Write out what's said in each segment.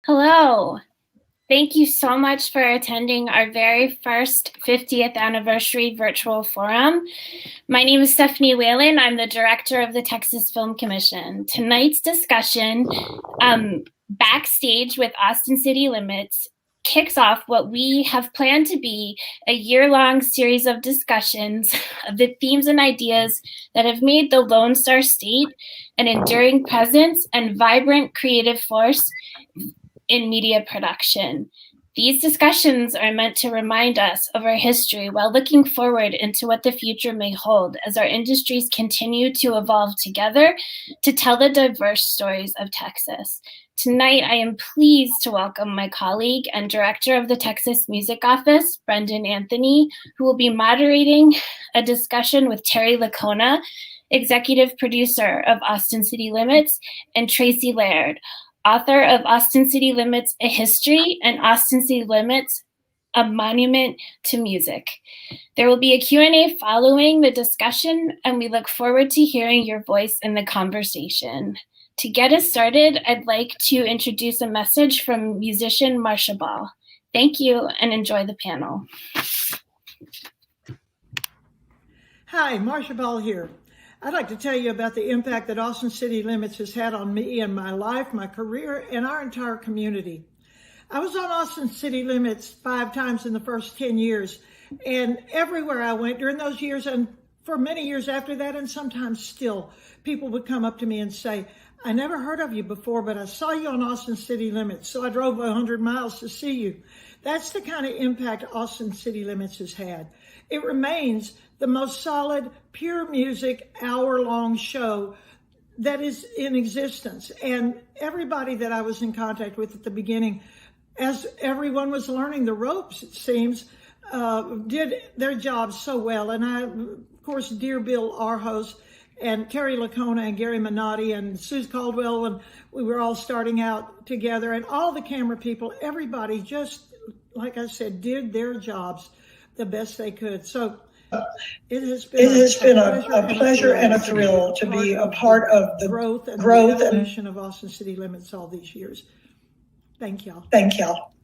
Hello. Thank you so much for attending our very first 50th anniversary virtual forum. My name is Stephanie Whalen. I'm the director of the Texas Film Commission. Tonight's discussion, Backstage with Austin City Limits, kicks off what we have planned to be a year-long series of discussions of the themes and ideas that have made the Lone Star State an enduring presence and vibrant creative force in media production. These discussions are meant to remind us of our history while looking forward into what the future may hold as our industries continue to evolve together to tell the diverse stories of Texas. Tonight, I am pleased to welcome my colleague and director of the Texas Music Office, Brendan Anthony, who will be moderating a discussion with Terry Lacona, executive producer of Austin City Limits, and Tracy Laird, author of Austin City Limits, A History, and Austin City Limits, A Monument to Music. There will be a Q&A following the discussion, and we look forward to hearing your voice in the conversation. To get us started, I'd like to introduce a message from musician Marsha Ball. Thank you, and enjoy the panel. Hi, Marsha Ball here. I'd like to tell you about the impact that Austin City Limits has had on me and my life, my career, and our entire community. I was on Austin City Limits 5 times in the first 10 years, and everywhere I went during those years, and for many years after that, and sometimes still, people would come up to me and say, I never heard of you before, but I saw you on Austin City Limits, so I drove 100 miles to see you. That's the kind of impact Austin City Limits has had. It remains the most solid, pure music, hour-long show that is in existence. And everybody that I was in contact with at the beginning, as everyone was learning the ropes, it seems, did their job so well. And I, of course, dear Bill, our host, and Terry Lacona and Gary Minotti and Suze Caldwell, and we were all starting out together, and all the camera people, everybody just, like I said, did their jobs the best they could. So it has been a pleasure and a thrill to be a part of the growth and evolution of Austin City Limits all these years. Thank y'all. Thank y'all.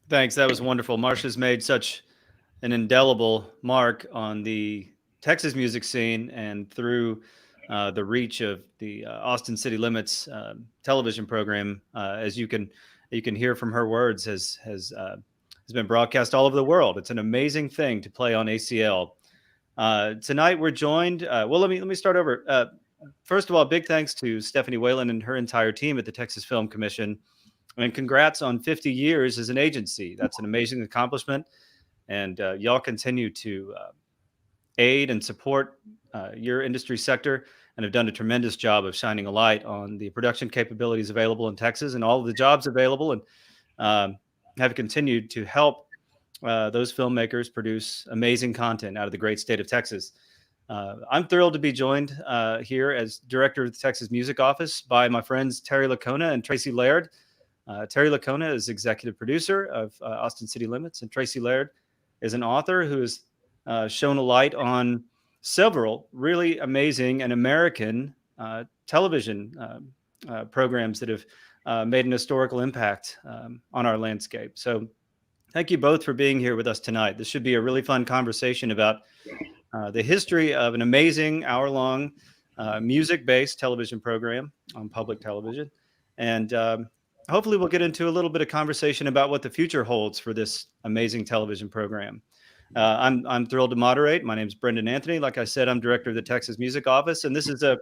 Thanks. That was wonderful. Marsha's made such an indelible mark on the Texas music scene and through the reach of the Austin City Limits television program, as you can hear from her words, has been broadcast all over the world. It's an amazing thing to play on ACL. Tonight we're joined. Well, let me start over. First of all, big thanks to Stephanie Whalen and her entire team at the Texas Film Commission, and congrats on 50 years as an agency. That's an amazing accomplishment. And y'all continue to aid and support your industry sector and have done a tremendous job of shining a light on the production capabilities available in Texas and all of the jobs available, and have continued to help those filmmakers produce amazing content out of the great state of Texas. I'm thrilled to be joined here as director of the Texas Music Office by my friends Terry Lacona and Tracy Laird. Terry Lacona is executive producer of Austin City Limits, and Tracy Laird is an author who has shown a light on several really amazing and American television programs that have made an historical impact on our landscape. So thank you both for being here with us tonight. This should be a really fun conversation about the history of an amazing hour-long music-based television program on public television. And hopefully we'll get into a little bit of conversation about what the future holds for this amazing television program. I'm thrilled to moderate. My name is Brendan Anthony. Like I said, I'm director of the Texas Music Office, and this is a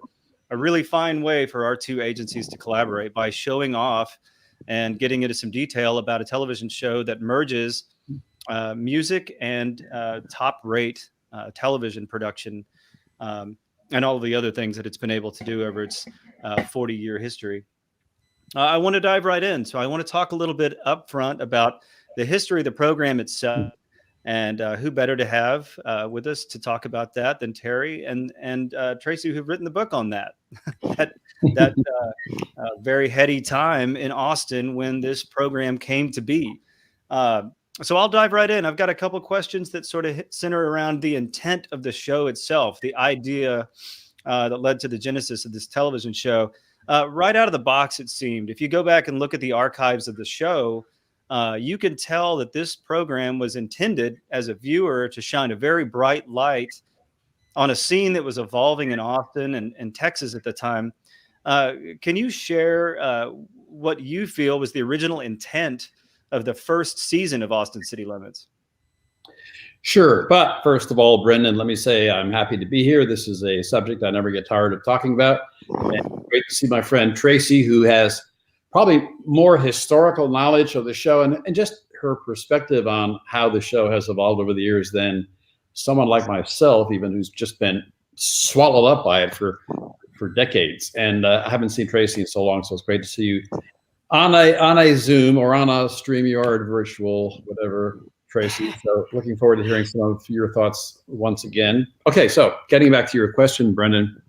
really fine way for our two agencies to collaborate by showing off and getting into some detail about a television show that merges music and top-rate television production and all of the other things that it's been able to do over its 40-year history. I want to dive right in. So I want to talk a little bit up front about the history of the program itself. And who better to have with us to talk about that than Terry and Tracy, who've written the book on that, that very heady time in Austin when this program came to be. So I'll dive right in. I've got a couple questions that sort of center around the intent of the show itself, the idea that led to the genesis of this television show. Right out of the box, it seemed. If you go back and look at the archives of the show, you can tell that this program was intended as a viewer to shine a very bright light on a scene that was evolving in Austin and Texas at the time. Can you share what you feel was the original intent of the first season of Austin City Limits? Sure. But first of all, Brendan, let me say I'm happy to be here. This is a subject I never get tired of talking about. And great to see my friend Tracy, who has probably more historical knowledge of the show and just her perspective on how the show has evolved over the years than someone like myself, even who's just been swallowed up by it for decades. And I haven't seen Tracy in so long, so it's great to see you on a Zoom or on a StreamYard virtual, whatever, Tracy. So looking forward to hearing some of your thoughts once again. Okay, so getting back to your question, Brendan,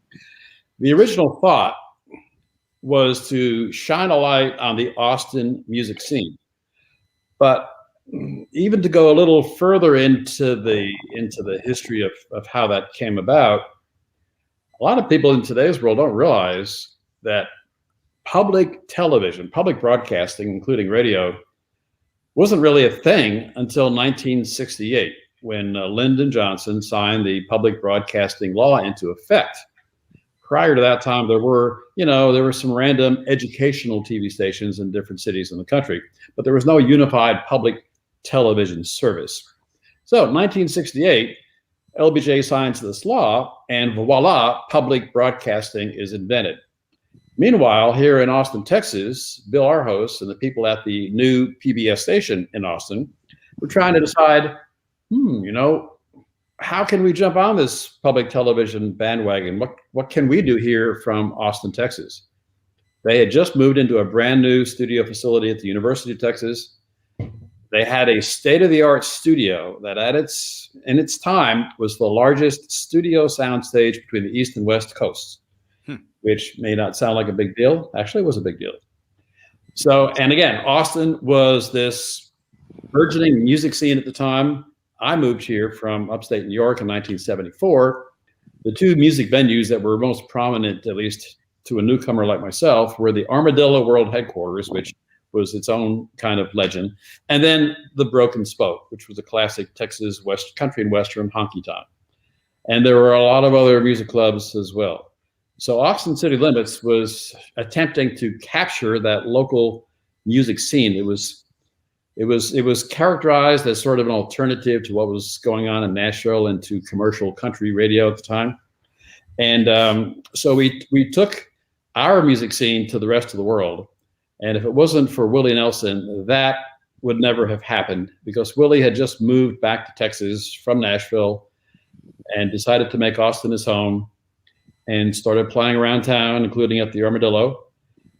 the original thought was to shine a light on the Austin music scene. But even to go a little further into the history of how that came about, a lot of people in today's world don't realize that public television, public broadcasting, including radio, wasn't really a thing until 1968, when Lyndon Johnson signed the public broadcasting law into effect. Prior to that time, there were some random educational TV stations in different cities in the country, but there was no unified public television service. So 1968, LBJ signs this law, and voila, public broadcasting is invented. Meanwhile, here in Austin, Texas, Bill Arhos and the people at the new PBS station in Austin were trying to decide, how can we jump on this public television bandwagon? What can we do here from Austin, Texas? They had just moved into a brand new studio facility at the University of Texas. They had a state-of-the-art studio that in its time was the largest studio soundstage between the East and West coasts, which may not sound like a big deal. Actually, it was a big deal. So, and again, Austin was this burgeoning music scene at the time. I moved here from upstate New York in 1974. The two music venues that were most prominent, at least to a newcomer like myself, were the Armadillo World Headquarters, which was its own kind of legend, and then the Broken Spoke, which was a classic Texas West country and Western honky tonk. And there were a lot of other music clubs as well. So Austin City Limits was attempting to capture that local music scene. It was characterized as sort of an alternative to what was going on in Nashville and to commercial country radio at the time. And so we took our music scene to the rest of the world. And if it wasn't for Willie Nelson, that would never have happened, because Willie had just moved back to Texas from Nashville and decided to make Austin his home and started playing around town, including at the Armadillo.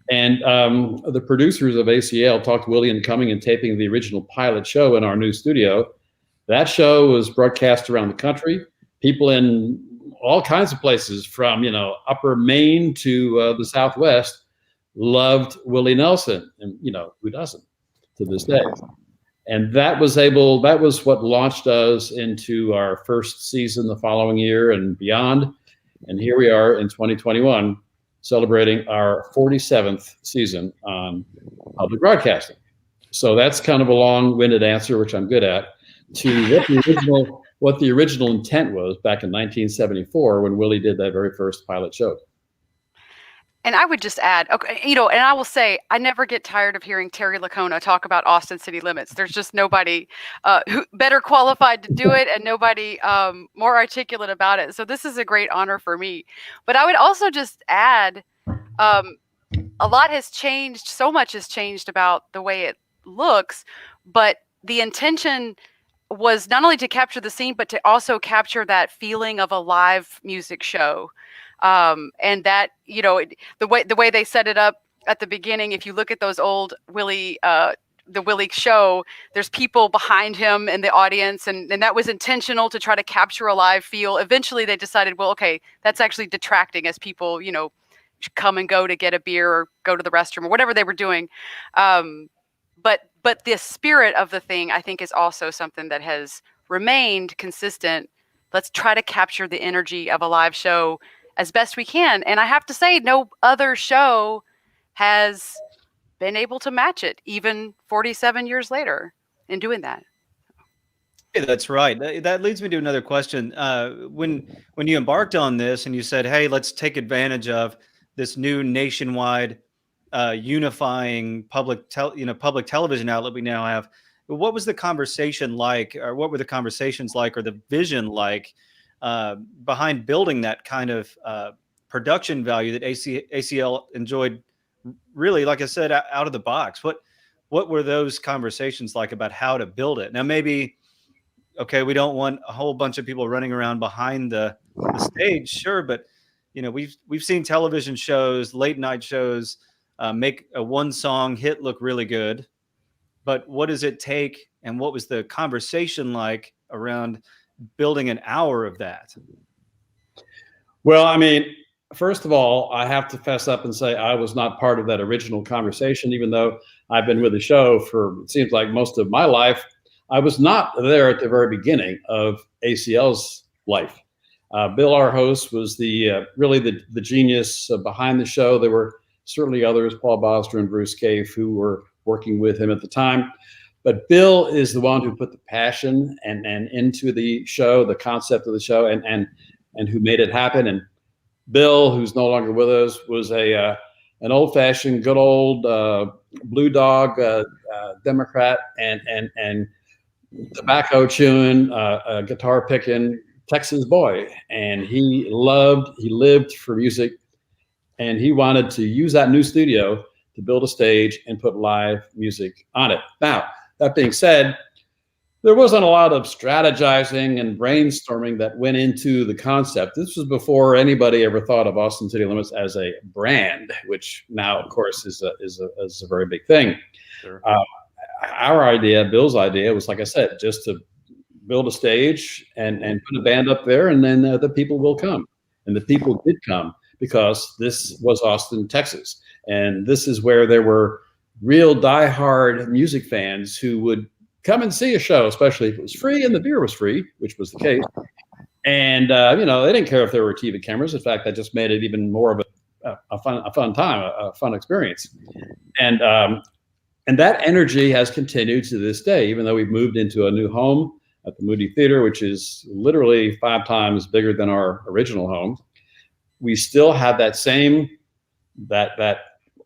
And the producers of ACL talked Willie into coming and taping the original pilot show in our new studio. That show was broadcast around the country. People in all kinds of places from, upper Maine to the Southwest loved Willie Nelson, and who doesn't to this day. And that was what launched us into our first season the following year and beyond. And here we are in 2021 celebrating our 47th season on public broadcasting. So that's kind of a long-winded answer, which I'm good at, to what the original intent was back in 1974 when Willie did that very first pilot show. And I would just add, okay, and I will say, I never get tired of hearing Terry Lacona talk about Austin City Limits. There's just nobody who better qualified to do it, and nobody more articulate about it. So this is a great honor for me. But I would also just add, a lot has changed. So much has changed about the way it looks, but the intention was not only to capture the scene, but to also capture that feeling of a live music show. And that, the way they set it up at the beginning, if you look at those old Willie, the Willie show, there's people behind him in the audience, and that was intentional to try to capture a live feel. Eventually they decided, well, okay, that's actually detracting as people, come and go to get a beer or go to the restroom or whatever they were doing. But the spirit of the thing, I think, is also something that has remained consistent. Let's try to capture the energy of a live show as best we can. And I have to say, no other show has been able to match it, even 47 years later in doing that. Yeah, that's right. That leads me to another question. When you embarked on this and you said, "Hey, let's take advantage of this new nationwide unifying public television outlet we now have," what was the conversation like, or what were the conversations like, or the vision like behind building that kind of production value that ACL enjoyed? Really, like I said, out of the box. What were those conversations like about how to build it? Now, maybe, okay, we don't want a whole bunch of people running around behind the stage, sure, but we've seen television shows, late night shows, make a one song hit look really good. But what does it take, and what was the conversation like around building an hour of that? Well, I mean, first of all, I have to fess up and say I was not part of that original conversation, even though I've been with the show for, it seems like, most of my life. I was not there at the very beginning of ACL's life. Bill, our host, was really the genius behind the show. There were certainly others, Paul Bosner and Bruce Cave, who were working with him at the time. But Bill is the one who put the passion and into the show, the concept of the show, and who made it happen. And Bill, who's no longer with us, was an old-fashioned, good old blue dog Democrat and tobacco chewing, guitar picking Texas boy. And he lived for music, and he wanted to use that new studio to build a stage and put live music on it. Now, that being said, there wasn't a lot of strategizing and brainstorming that went into the concept. This was before anybody ever thought of Austin City Limits as a brand, which now, of course, is a very big thing. Sure. Our idea, Bill's idea, was, like I said, just to build a stage and put a band up there, and then the people will come. And the people did come because this was Austin, Texas. And this is where there were real diehard music fans who would come and see a show, especially if it was free and the beer was free, which was the case. And, they didn't care if there were TV cameras. In fact, that just made it even more of a fun time, a fun experience. And that energy has continued to this day, even though we've moved into a new home at the Moody Theater, which is literally 5 times bigger than our original home. We still have that same, that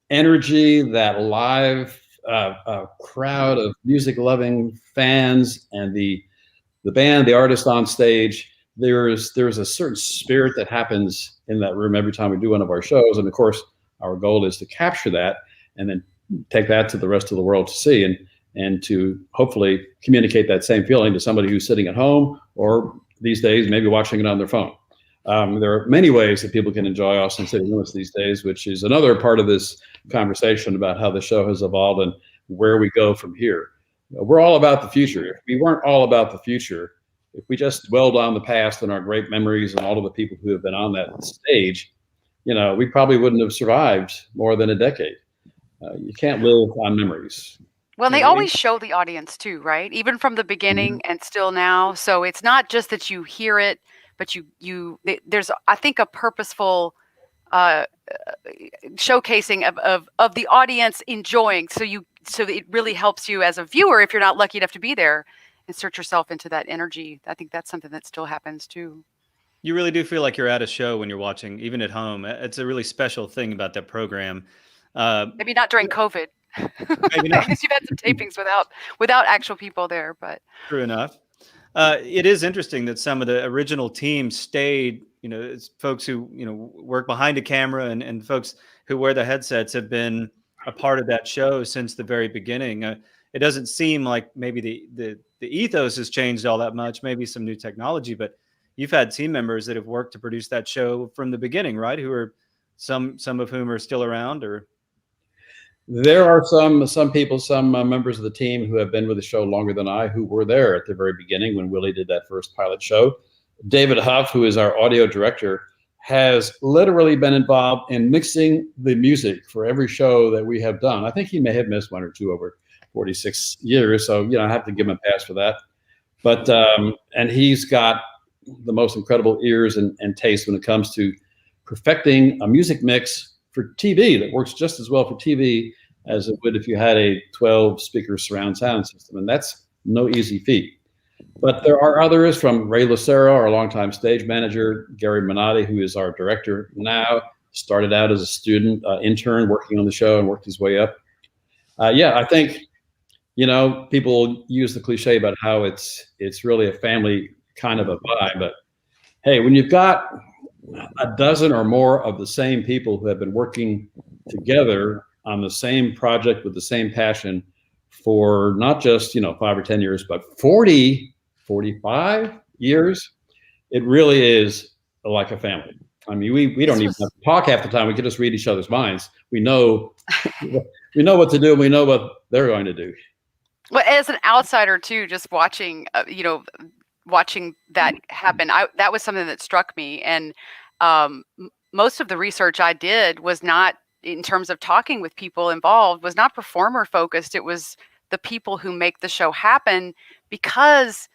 energy, that live crowd of music-loving fans, and the band, the artist on stage. There's a certain spirit that happens in that room every time we do one of our shows, and of course, our goal is to capture that and then take that to the rest of the world to see, and to hopefully communicate that same feeling to somebody who's sitting at home, or these days maybe watching it on their phone. There are many ways that people can enjoy Austin City Limits these days, which is another part of this conversation about how the show has evolved and where we go from here. We're all about the future. If we weren't all about the future, if we just dwelled on the past and our great memories and all of the people who have been on that stage, we probably wouldn't have survived more than a decade. You can't live on memories. Well, they always show the audience too, right? Even from the beginning and still now. So it's not just that you hear it, but there's, I think, a purposeful showcasing of the audience enjoying. So that it really helps you as a viewer, if you're not lucky enough to be there, insert yourself into that energy. I think that's something that still happens too. You really do feel like you're at a show when you're watching, even at home. It's a really special thing about that program. Maybe not during COVID. Maybe not. Because you've had some tapings without actual people there, but true enough. It is interesting that some of the original team stayed. It's folks who work behind a camera, and folks who wear the headsets have been a part of that show since the very beginning. It doesn't seem like maybe the ethos has changed all that much. Maybe some new technology, but you've had team members that have worked to produce that show from the beginning, right? Who are some of whom are still around, or. There are some people, some members of the team who have been with the show longer than I, who were there at the very beginning when Willie did that first pilot show. David Huff, who is our audio director, has literally been involved in mixing the music for every show that we have done. I think he may have missed 1 or 2 over 46 years, so I have to give him a pass for that. But and he's got the most incredible ears and taste when it comes to perfecting a music mix for TV that works just as well for TV as it would if you had a 12-speaker surround sound system. And that's no easy feat. But there are others, from Ray Lucero, our longtime stage manager, Gary Minotti, who is our director now, started out as a student, intern working on the show and worked his way up. Yeah, I think, you know, people use the cliche about how it's really a family kind of a vibe. But hey, when you've got a dozen or more of the same people who have been working together on the same project with the same passion for not just, you know, 5 or 10 years, but 40, 45 years, it really is like a family. I mean, we don't even have to talk half the time. We can just read each other's minds. We know what to do, and we know what they're going to do. Well, as an outsider too, just watching, watching that happen, that was something that struck me. And most of the research I did was not, in terms of talking with people involved, was not performer focused. It was the people who make the show happen, because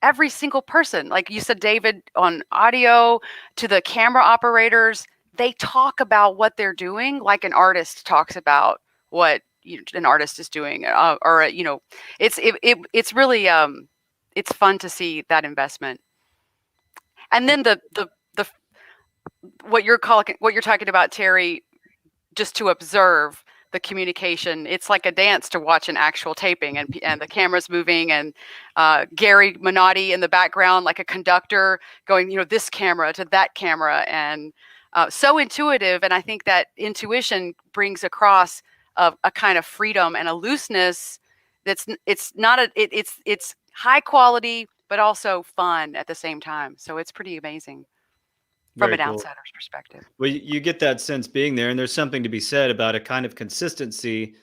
every single person, like you said, David, on audio to the camera operators, they talk about what they're doing like an artist talks about what an artist is doing, or it's really it's fun to see that investment. And then the what you're talking about, Terry, just to observe the communication. It's like a dance to watch an actual taping, and the camera's moving, and Gary Minotti in the background, like a conductor going, this camera to that camera, and so intuitive. And I think that intuition brings across a kind of freedom and a looseness it's high quality, but also fun at the same time. So it's pretty amazing from an outsider's perspective. Well, you get that sense being there, and there's something to be said about a kind of consistency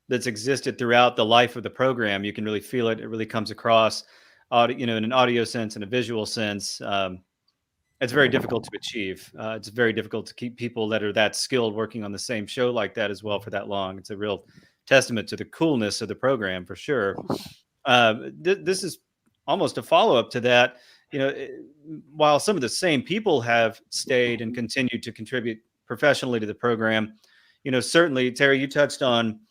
that's existed throughout the life of the program. You can really feel it. It really comes across, in an audio sense and a visual sense. It's very difficult to achieve. It's very difficult to keep people that are that skilled working on the same show like that as well for that long. It's a real testament to the coolness of the program, for sure. This is almost a follow-up to that. While some of the same people have stayed and continued to contribute professionally to the program, certainly, Terry, you touched on,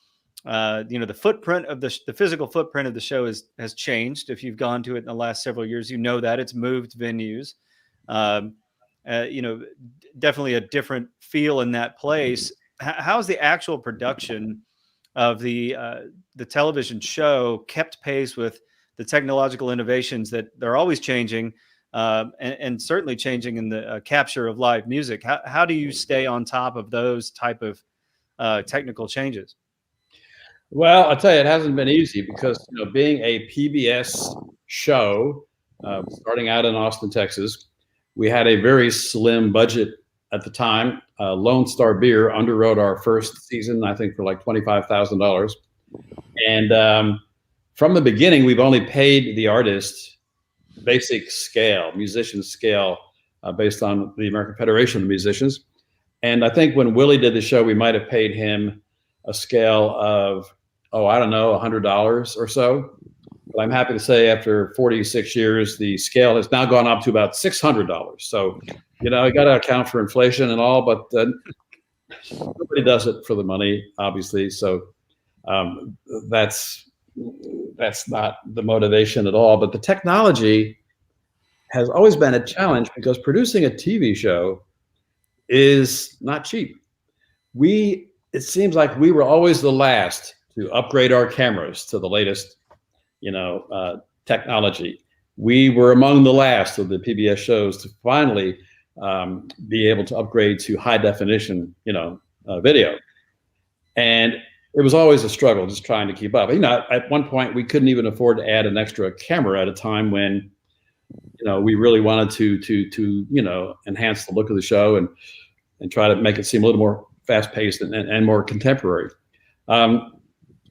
the footprint of the physical footprint of the show has changed. If you've gone to it in the last several years, that it's moved venues. Definitely a different feel in that place. How's the actual production of the television show kept pace with the technological innovations that they're always changing, and certainly changing in the capture of live music? How do you stay on top of those type of technical changes? Well, I'll tell you, it hasn't been easy because, being a PBS show, starting out in Austin, Texas, we had a very slim budget at the time. Lone Star Beer underwrote our first season, I think, for like $25,000. And from the beginning, we've only paid the artist basic scale, musician scale, based on the American Federation of Musicians. And I think when Willie did the show, we might have paid him a scale of, $100 or so. But I'm happy to say after 46 years, the scale has now gone up to about $600. So, you got to account for inflation and all, but nobody does it for the money, obviously. So that's not the motivation at all. But the technology has always been a challenge because producing a TV show is not cheap. It seems like we were always the last to upgrade our cameras to the latest technology. We were among the last of the PBS shows to finally be able to upgrade to high definition, video. And it was always a struggle just trying to keep up. At one point we couldn't even afford to add an extra camera at a time when, we really wanted to enhance the look of the show and try to make it seem a little more fast paced and more contemporary.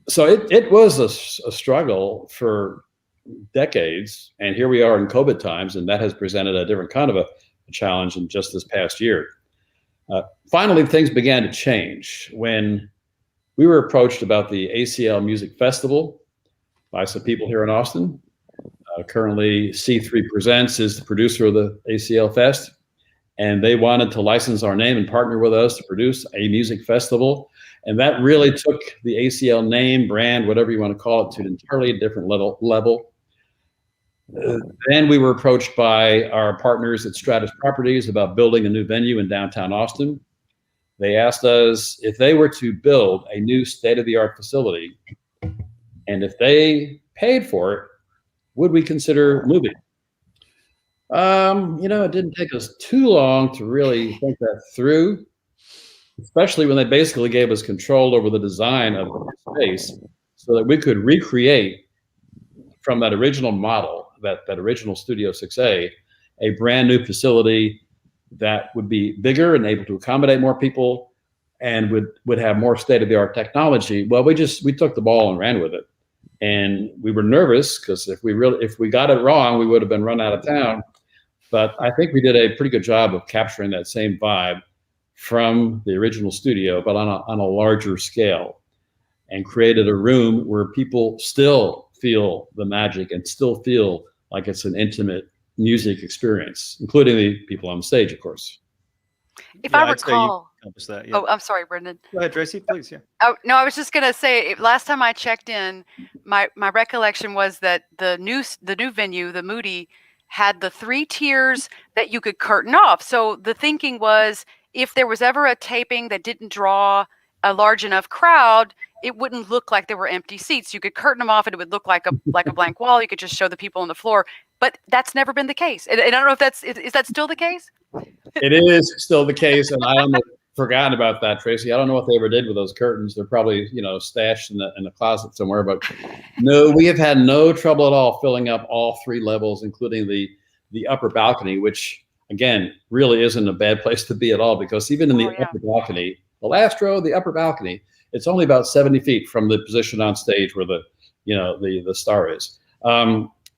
So it was a struggle for decades, and here we are in COVID times, and that has presented a different kind of a challenge in just this past year. Finally, things began to change when we were approached about the ACL Music Festival by some people here in Austin. Currently, C3 Presents is the producer of the ACL Fest, and they wanted to license our name and partner with us to produce a music festival. And that really took the ACL name, brand, whatever you want to call it, to an entirely different level. Then we were approached by our partners at Stratus Properties about building a new venue in downtown Austin. They asked us if they were to build a new state-of-the-art facility, and if they paid for it, would we consider moving? It didn't take us too long to really think that through, especially when they basically gave us control over the design of the space so that we could recreate from that original model, that original Studio 6A, a brand new facility that would be bigger and able to accommodate more people and would have more state-of-the-art technology. Well, we took the ball and ran with it. And we were nervous because if we got it wrong, we would have been run out of town. But I think we did a pretty good job of capturing that same vibe from the original studio, but on a larger scale, and created a room where people still feel the magic and still feel like it's an intimate music experience, including the people on stage, of course. If I recall, that, yeah. Oh, I'm sorry, Brendan. Go ahead, Tracy, please. Yeah. Oh, no, I was just gonna say, last time I checked in, my recollection was that the new venue, the Moody, had the 3 tiers that you could curtain off. So the thinking was, if there was ever a taping that didn't draw a large enough crowd, it wouldn't look like there were empty seats. You could curtain them off and it would look like a blank wall. You could just show the people on the floor. But that's never been the case. And I don't know if is that still the case? It is still the case, and I almost forgotten about that, Tracy. I don't know what they ever did with those curtains. They're probably, stashed in the closet somewhere. But no, we have had no trouble at all filling up all 3 levels, including the upper balcony, which again really isn't a bad place to be at all, because even in the upper balcony, the last row, the upper balcony, it's only about 70 feet from the position on stage where the star is.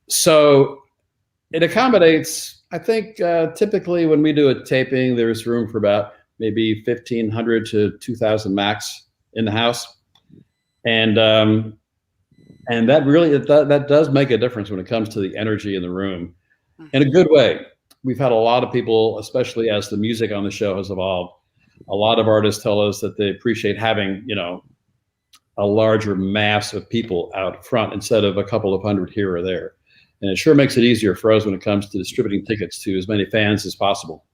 So it accommodates, I think, typically when we do a taping, there's room for about maybe 1,500 to 2,000 max in the house. And that really, that does make a difference when it comes to the energy in the room in a good way. We've had a lot of people, especially as the music on the show has evolved, a lot of artists tell us that they appreciate having, a larger mass of people out front instead of a couple of hundred here or there. And it sure makes it easier for us when it comes to distributing tickets to as many fans as possible.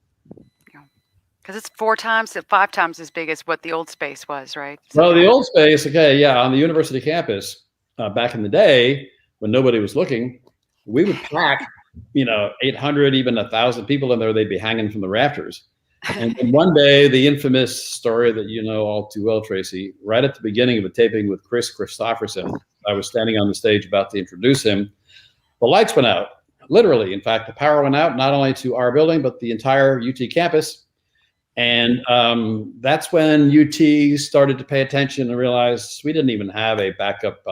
Because it's 4 times to 5 times as big as what the old space was, right? Well, the old space, okay, yeah, on the university campus, back in the day when nobody was looking, we would pack, 800, even 1,000 people in there. They'd be hanging from the rafters. And then one day, the infamous story that you know all too well, Tracy, right at the beginning of a taping with Chris Christopherson, I was standing on the stage about to introduce him. The lights went out, literally. In fact, the power went out, not only to our building, but the entire UT campus. And that's when UT started to pay attention and realize we didn't even have a backup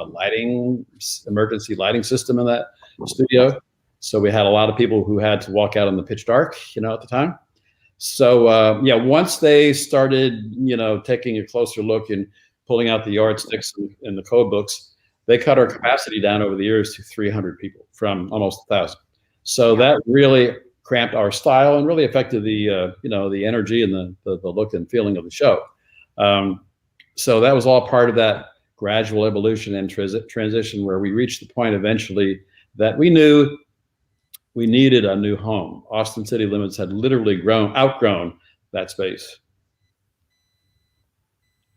emergency lighting system in that studio. So we had a lot of people who had to walk out in the pitch dark, at the time. So once they started, taking a closer look and pulling out the yardsticks and the code books, they cut our capacity down over the years to 300 people from almost 1,000. So that really cramped our style and really affected the the energy and the look and feeling of the show. So that was all part of that gradual evolution and transition where we reached the point eventually that we knew we needed a new home. Austin City Limits had literally outgrown that space.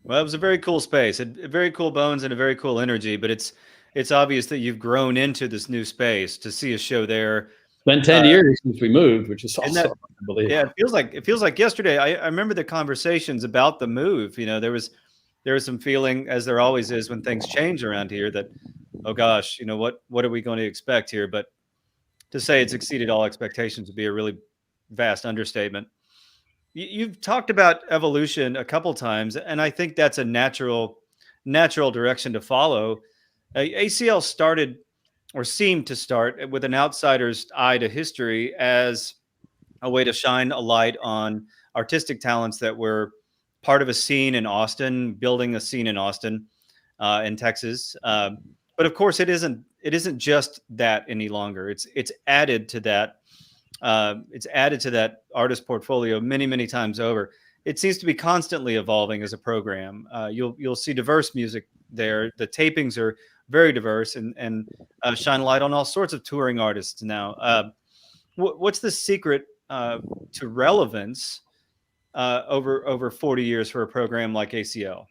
Well, it was a very cool space, a very cool bones and a very cool energy, but it's obvious that you've grown into this new space to see a show there. It's been 10 years since we moved, which is also unbelievable. Yeah, it feels like yesterday. I remember the conversations about the move. There was some feeling, as there always is when things change around here, that, oh gosh, what are we going to expect here? But to say it's exceeded all expectations would be a really vast understatement. You've talked about evolution a couple times, and I think that's a natural direction to follow. ACL started, or seemed to start, with an outsider's eye to history as a way to shine a light on artistic talents that were part of a scene in Austin, building a scene in Austin, in Texas. But of course, it isn't just that any longer. It's added to that it's added to that artist portfolio many, many times over. It seems to be constantly evolving as a program. You'll see diverse music there. The tapings are very diverse and shine light on all sorts of touring artists now. What's the secret to relevance over 40 years for a program like ACL?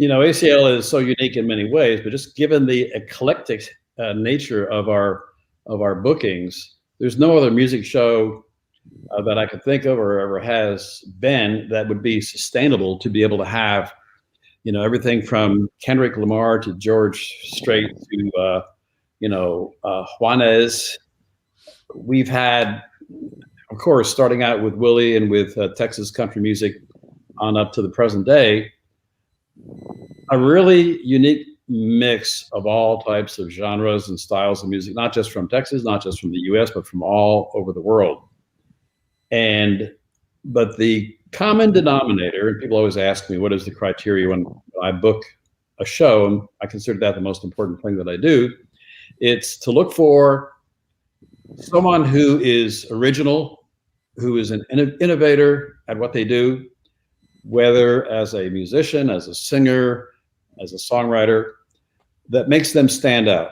ACL is so unique in many ways, but just given the eclectic nature of our bookings, there's no other music show that I could think of or ever has been that would be sustainable to be able to have, everything from Kendrick Lamar to George Strait to, Juanes. We've had, of course, starting out with Willie and with Texas country music on up to the present day, a really unique mix of all types of genres and styles of music, not just from Texas, not just from the US, but from all over the world. But the common denominator, and people always ask me, what is the criteria when I book a show? And I consider that the most important thing that I do. It's to look for someone who is original, who is an innovator at what they do, whether as a musician, as a singer, as a songwriter, that makes them stand out,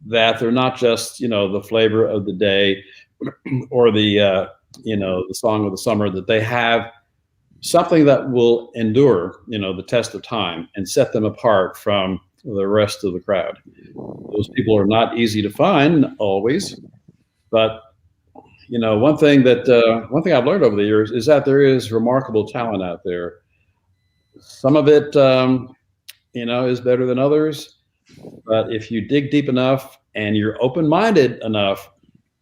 that they're not just, the flavor of the day or the song of the summer, that they have something that will endure, the test of time and set them apart from the rest of the crowd. Those people are not easy to find always, but one thing I've learned over the years is that there is remarkable talent out there. Some of it, is better than others, but if you dig deep enough and you're open-minded enough,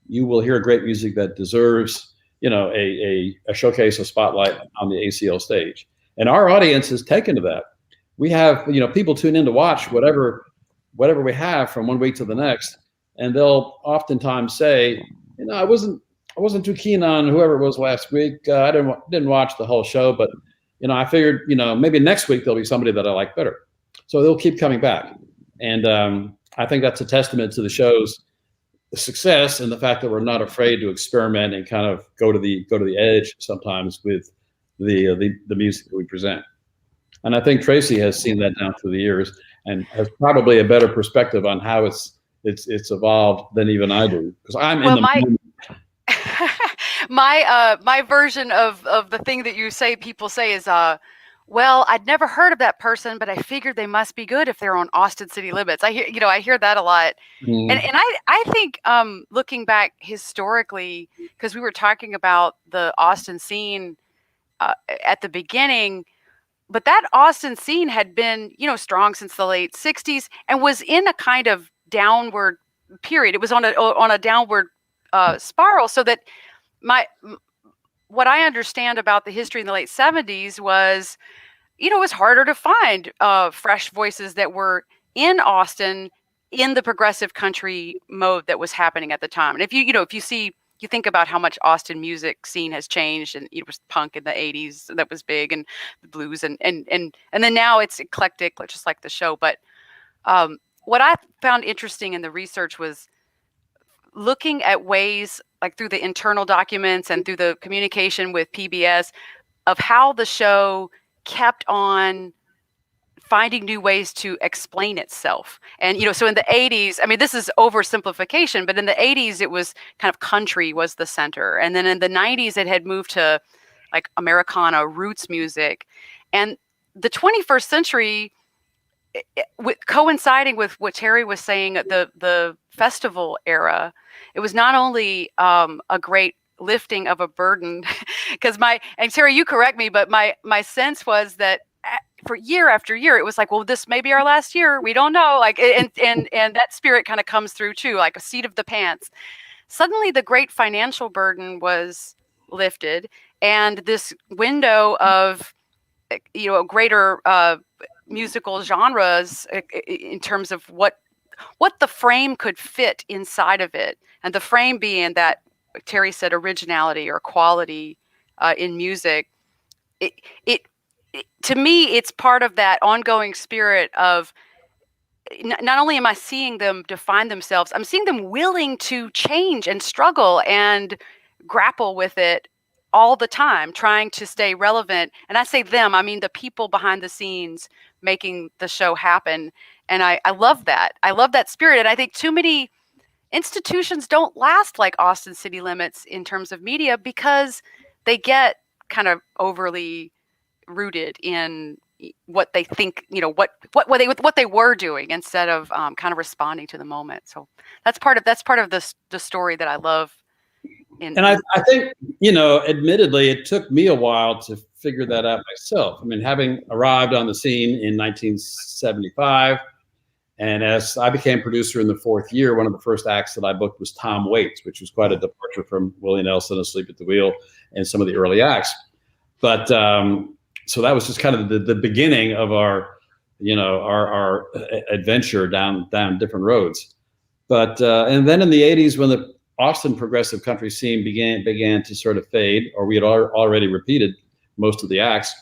you will hear great music that deserves, a showcase, a spotlight on the ACL stage. And our audience is taken to that. We have, people tune in to watch whatever we have from one week to the next, and they'll oftentimes say, I wasn't too keen on whoever it was last week. I didn't watch the whole show, but I figured, maybe next week there'll be somebody that I like better. So they'll keep coming back. And I think that's a testament to the show's success and the fact that we're not afraid to experiment and kind of go to the edge sometimes with the music that we present. And I think Tracy has seen that down through the years and has probably a better perspective on how it's evolved than even I do, because I'm in the moment. My version of the thing that you say, people say is, well, I'd never heard of that person, but I figured they must be good if they're on Austin City Limits. I hear that a lot. And I think looking back historically, because we were talking about the Austin scene at the begining, but that Austin scene had been, strong since the late 60s and was in a kind of downward period. It was on a downward spiral, so that what I understand about the history in the late 70s was, it was harder to find fresh voices that were in Austin in the progressive country mode that was happening at the time. And if you think about how much Austin music scene has changed, and it was punk in the 80s that was big, and the blues, and then now it's eclectic, just like the show. But what I found interesting in the research was looking at ways, like through the internal documents and through the communication with PBS, of how the show kept on finding new ways to explain itself. And, so in the 80s, I mean, this is oversimplification, but in the 80s, it was kind of country was the center. And then in the 90s, it had moved to like Americana roots music. And the 21st century, coinciding with what Terry was saying, the festival era, it was not only a great lifting of a burden, because and Terry, you correct me, but my sense was that for year after year, it was like, well, this may be our last year. We don't know. Like, and that spirit kind of comes through too, like a seat of the pants. Suddenly the great financial burden was lifted, and this window of, greater musical genres in terms of what the frame could fit inside of it. And the frame being that, Terry said, originality or quality in music. It to me, it's part of that ongoing spirit of not only am I seeing them define themselves, I'm seeing them willing to change and struggle and grapple with it all the time, trying to stay relevant. And I say them, I mean the people behind the scenes making the show happen. And I love that. I love that spirit. And I think too many institutions don't last like Austin City Limits in terms of media because they get kind of overly rooted in what they think, what they were doing instead of kind of responding to the moment. So that's part of the story that I love. And I think, admittedly, it took me a while to figure that out myself. I mean, having arrived on the scene in 1975, and as I became producer in the fourth year, one of the first acts that I booked was Tom Waits, which was quite a departure from Willie Nelson, Asleep at the Wheel, and some of the early acts. But so that was just kind of the beginning of our adventure down different roads. But and then in the 80s, when the Austin progressive country scene began to sort of fade, or we had already repeated most of the acts,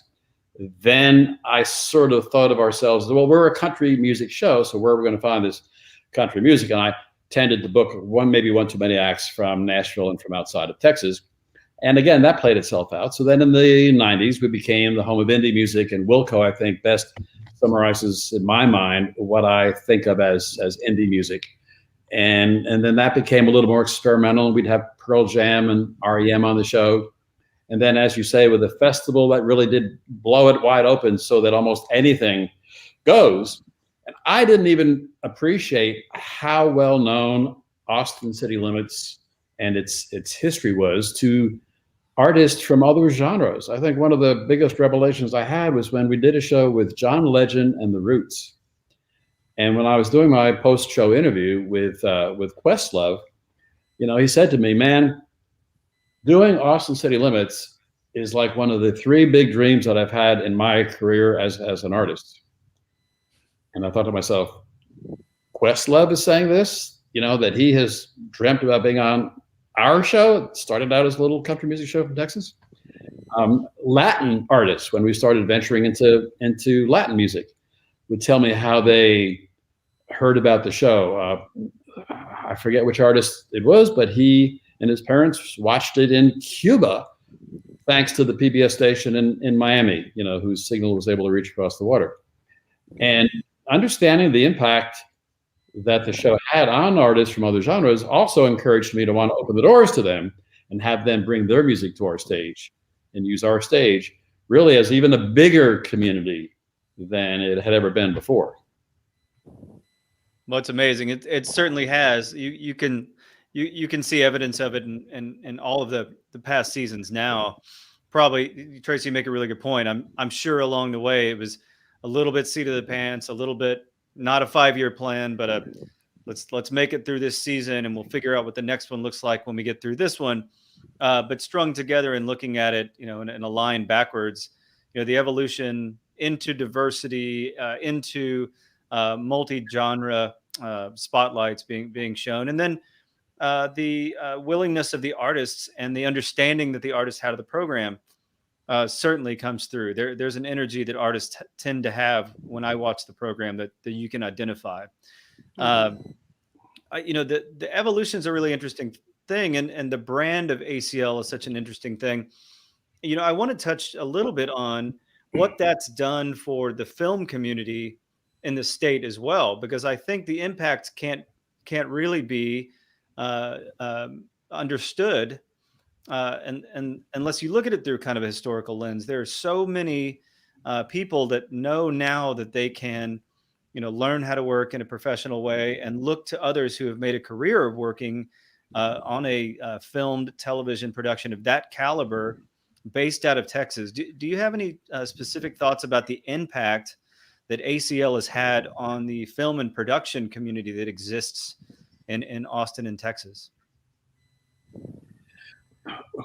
then I sort of thought of ourselves, well, we're a country music show, so where are we going to find this country music? And I tended to book maybe one too many acts from Nashville and from outside of Texas. And again, that played itself out. So then in the 90s, we became the home of indie music, and Wilco, I think, best summarizes in my mind what I think of as indie music. And then that became a little more experimental. We'd have Pearl Jam and REM on the show. And then, as you say, with the festival, that really did blow it wide open so that almost anything goes. And I didn't even appreciate how well known Austin City Limits and its history was to artists from other genres. I think one of the biggest revelations I had was when we did a show with John Legend and the Roots. And when I was doing my post-show interview with Questlove, he said to me, man, doing Austin City Limits is like one of the three big dreams that I've had in my career as an artist. And I thought to myself, Questlove is saying this, that he has dreamt about being on our show. It started out as a little country music show from Texas. Latin artists, when we started venturing into Latin music, would tell me how they heard about the show. I forget which artist it was, but he and his parents watched it in Cuba, thanks to the PBS station in Miami, whose signal was able to reach across the water. And understanding the impact that the show had on artists from other genres also encouraged me to want to open the doors to them and have them bring their music to our stage and use our stage really as even a bigger community than it had ever been before. Well, it's amazing. It certainly has. You can see evidence of it in all of the past seasons now. Probably, Tracy, you make a really good point. I'm sure along the way it was a little bit seat of the pants, a little bit not a 5-year plan, but let's make it through this season and we'll figure out what the next one looks like when we get through this one. But strung together and looking at it, in a line backwards, the evolution into diversity, into multi-genre spotlights being shown, and then the willingness of the artists and the understanding that the artists had of the program certainly comes through. There's an energy that artists tend to have when I watch the program that you can identify. The evolution is a really interesting thing, and the brand of ACL is such an interesting thing. I want to touch a little bit on what that's done for the film community in the state as well, because I think the impact can't really be understood and unless you look at it through kind of a historical lens. There are so many people that know now that they can learn how to work in a professional way and look to others who have made a career of working on a filmed television production of that caliber based out of Texas. Do you have any specific thoughts about the impact that ACL has had on the film and production community that exists in Austin and Texas?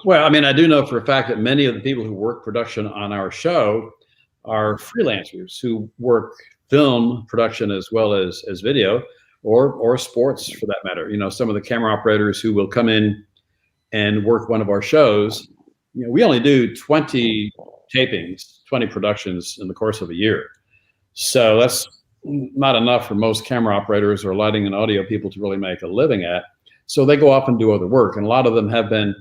Well, I mean, I do know for a fact that many of the people who work production on our show are freelancers who work film production as well as video or sports for that matter. Some of the camera operators who will come in and work one of our shows, we only do 20 tapings, 20 productions in the course of a year. So that's not enough for most camera operators or lighting and audio people to really make a living at. So they go off and do other work, and a lot of them have been,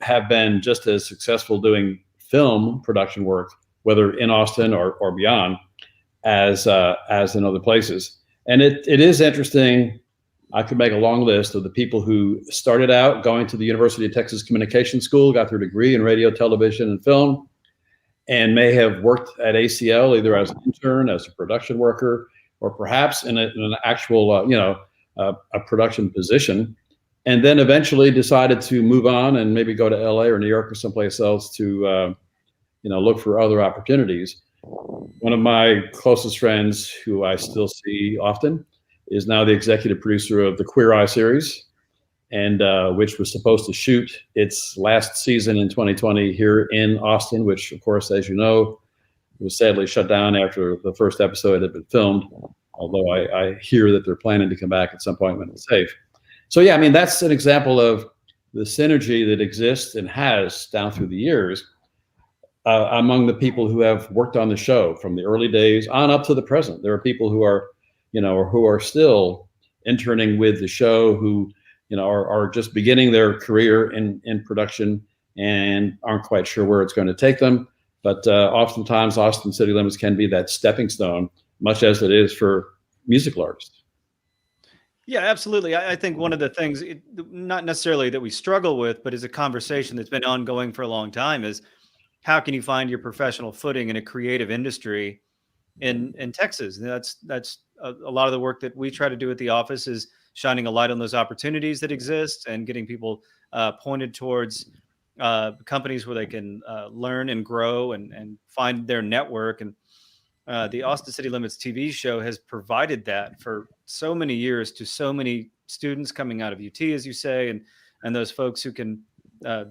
have been just as successful doing film production work, whether in Austin or beyond, as in other places. And it is interesting. I could make a long list of the people who started out going to the University of Texas Communication School, got their degree in radio, television, and film, and may have worked at ACL either as an intern, as a production worker, or perhaps in an actual, a production position, and then eventually decided to move on and maybe go to LA or New York or someplace else to, look for other opportunities. One of my closest friends, who I still see often, is now the executive producer of the Queer Eye series, and which was supposed to shoot its last season in 2020 here in Austin, which, of course, as you know, was sadly shut down after the first episode had been filmed, although I hear that they're planning to come back at some point when it's safe. So yeah, I mean, that's an example of the synergy that exists and has down through the years among the people who have worked on the show from the early days on up to the present. There are people who are, who are still interning with the show, who, are just beginning their career in production and aren't quite sure where it's going to take them. But oftentimes Austin City Limits can be that stepping stone, much as it is for musical artists. Yeah, absolutely. I think one of the things, not necessarily that we struggle with, but is a conversation that's been ongoing for a long time, is how can you find your professional footing in a creative industry in Texas? And that's a lot of the work that we try to do at the office, is shining a light on those opportunities that exist and getting people pointed towards companies where they can learn and grow and find their network. And the Austin City Limits TV show has provided that for so many years to so many students coming out of UT, as you say, and those folks who can